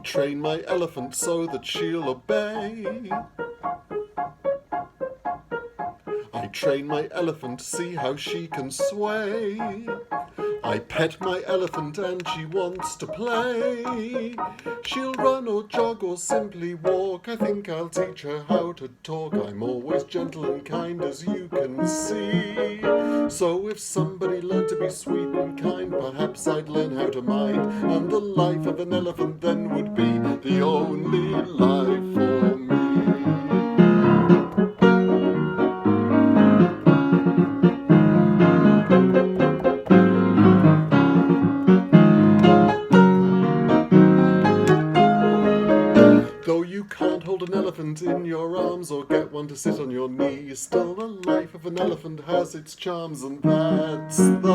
train my elephant so that she'll obey. I train my elephant, see how she can sway. I pet my elephant and she wants to play. She'll run or jog or simply walk. I think I'll teach her how to talk. I'm always gentle and kind, as you can see. So if somebody learned to be sweet and kind, perhaps I'd learn how to mind. And the life of an elephant then would be the only life for me. Though you can't hold an elephant in your arms or get one to sit on your knee, still the life of an elephant has its charms, and that's the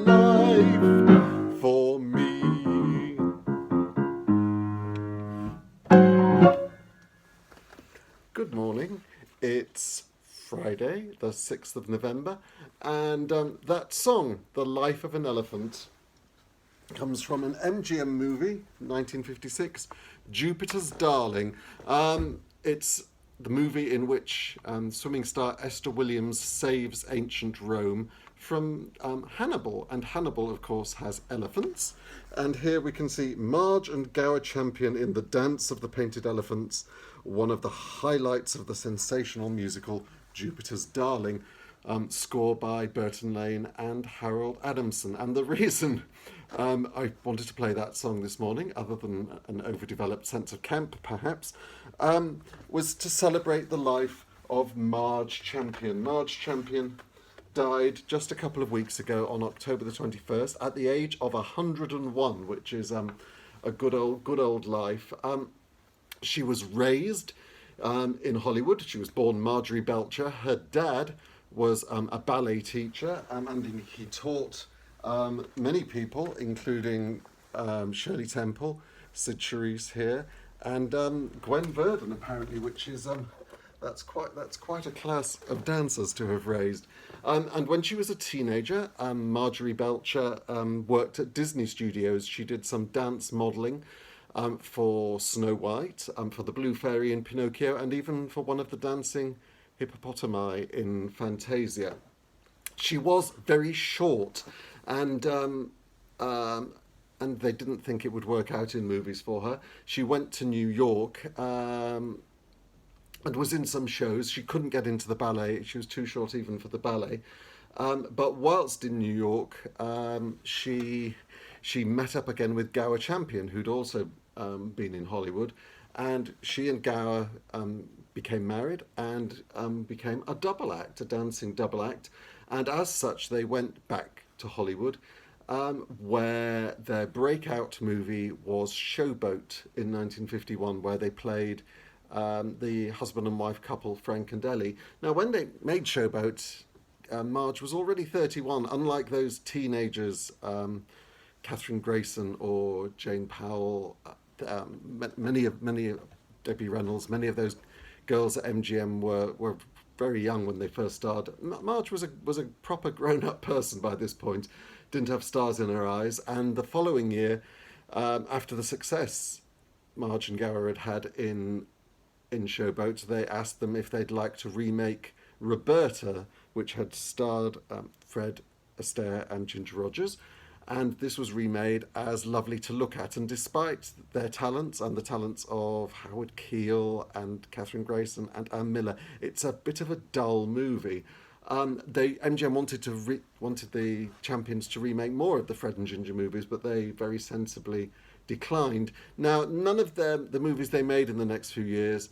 life for me. Good morning. It's Friday, the 6th of November, and that song, The Life of an Elephant, comes from an MGM movie, 1956, Jupiter's Darling. It's the movie in which swimming star Esther Williams saves ancient Rome from Hannibal. And Hannibal, of course, has elephants. And here we can see Marge and Gower Champion in the Dance of the Painted Elephants, one of the highlights of the sensational musical Jupiter's Darling, score by Burton Lane and Harold Adamson. And the reason I wanted to play that song this morning, other than an overdeveloped sense of camp perhaps, was to celebrate the life of Marge Champion. Marge Champion died just a couple of weeks ago on October the 21st at the age of 101, which is a good old life. She was raised in Hollywood. She was born Marjorie Belcher. Her dad was a ballet teacher, and he taught many people, including Shirley Temple, Sid Charisse here, and Gwen Verdon, apparently, which is that's quite a class of dancers to have raised. And when she was a teenager, Marjorie Belcher worked at Disney Studios. She did some dance modelling for Snow White, for the Blue Fairy in Pinocchio, and even for one of the dancing hippopotami in Fantasia. She was very short, and they didn't think it would work out in movies for her. She went to New York and was in some shows. She couldn't get into the ballet. She was too short even for the ballet. But whilst in New York, she met up again with Gower Champion, who'd also been in Hollywood, and she and Gower became married and became a double act, a dancing double act. And as such, they went back to Hollywood, where their breakout movie was Showboat in 1951, where they played the husband and wife couple, Frank and Ellie. Now, when they made Showboat, Marge was already 31, unlike those teenagers, Katherine Grayson or Jane Powell, many of Debbie Reynolds, many of those girls at MGM were very young when they first started. Marge was a proper grown-up person by this point, didn't have stars in her eyes, and the following year, after the success Marge and Gower had in Showboat, they asked them if they'd like to remake Roberta, which had starred Fred Astaire and Ginger Rogers, and this was remade as Lovely to Look At. And despite their talents and the talents of Howard Keel and Katherine Grayson and Ann Miller, it's a bit of a dull movie. MGM wanted the Champions to remake more of the Fred and Ginger movies, but they very sensibly declined. Now, none of the movies they made in the next few years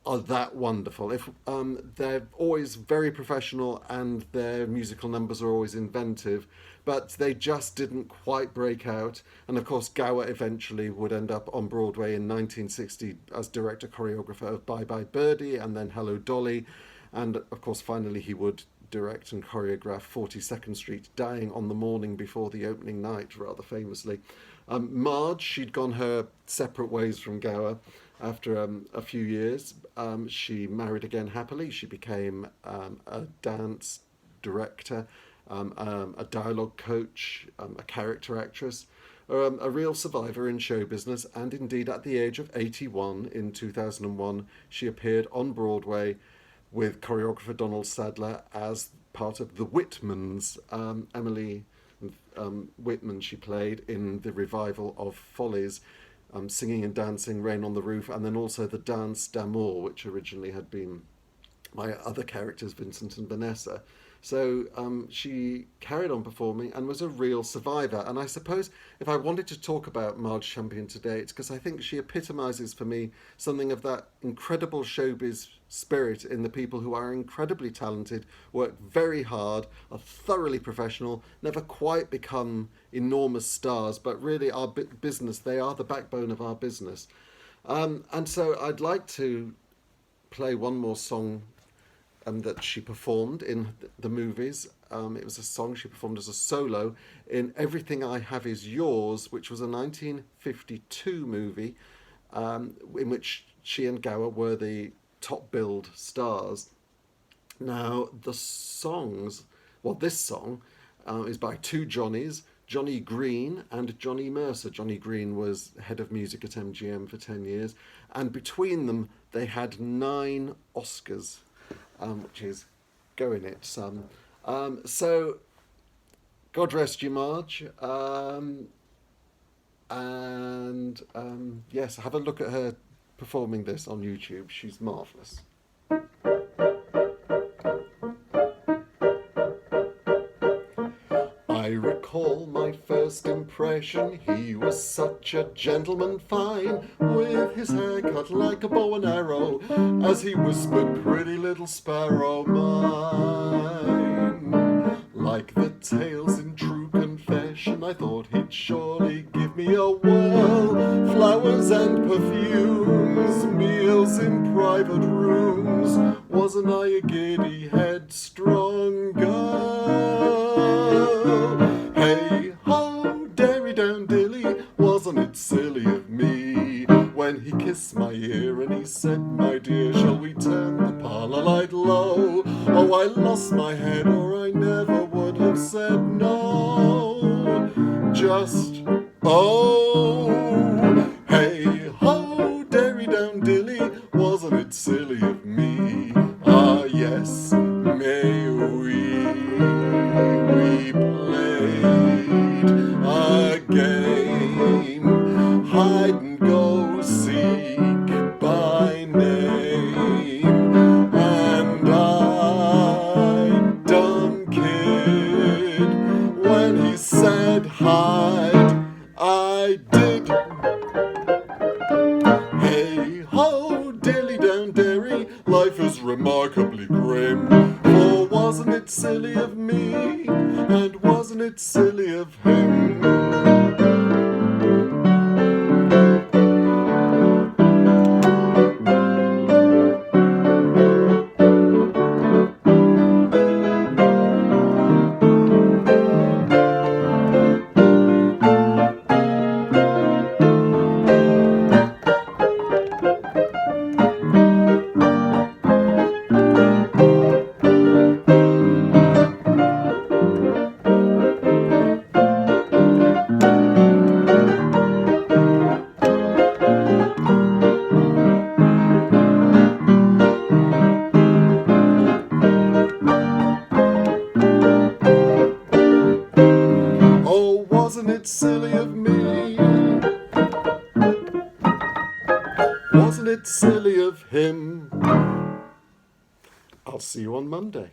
are that wonderful. If they're always very professional and their musical numbers are always inventive, but they just didn't quite break out. And of course, Gower eventually would end up on Broadway in 1960 as director choreographer of Bye Bye Birdie and then Hello Dolly, and of course finally he would direct and choreograph 42nd Street, dying on the morning before the opening night, rather famously. Marge, she'd gone her separate ways from Gower after a few years. She married again happily. She became a dance director, a dialogue coach, a character actress. a real survivor in show business, and indeed at the age of 81 in 2001, she appeared on Broadway with choreographer Donald Sadler as part of the Whitmans. Emily Whitman she played in the revival of Follies, Singing and Dancing, Rain on the Roof, and then also the Dance d'Amour, which originally had been my other characters, Vincent and Vanessa. So she carried on performing and was a real survivor. And I suppose if I wanted to talk about Marge Champion today, it's because I think she epitomises for me something of that incredible showbiz spirit in the people who are incredibly talented, work very hard, are thoroughly professional, never quite become enormous stars, but really our business, they are the backbone of our business. And so I'd like to play one more song that she performed in the movies. It was a song she performed as a solo in Everything I Have Is Yours, which was a 1952 movie in which she and Gower were the top billed stars. Now, the songs, well, this song is by two Johnnies, Johnny Green and Johnny Mercer. Johnny Green was head of music at MGM for 10 years, and between them they had 9 Oscars. Which is going it some. So, God rest you, Marge. Yes, have a look at her performing this on YouTube. She's marvellous. I recall my first impression, he was such a gentleman fine, with his hair cut like a bow and arrow, as he whispered, pretty little sparrow mine. Like the tales in true confession, I thought he'd surely give me a whirl, flowers and perfumes, meals in private rooms. Wasn't I a giddy, headstrong girl? Hey ho, dairy down dilly, wasn't it silly of me when he kissed my ear and he said, my dear, shall we turn the parlour light low? Oh, I lost my head or I never would have said no. Just, oh, hey ho, dairy down dilly, wasn't it silly of me? Ah, yes, may we played a game, hide and go seek by name, and I, dumb kid, when he said hide, I did. Hey ho, dilly down dairy, life is remarkably grim, for wasn't it silly of me, and wasn't it silly of him? Wasn't it silly of me? Wasn't it silly of him? I'll see you on Monday.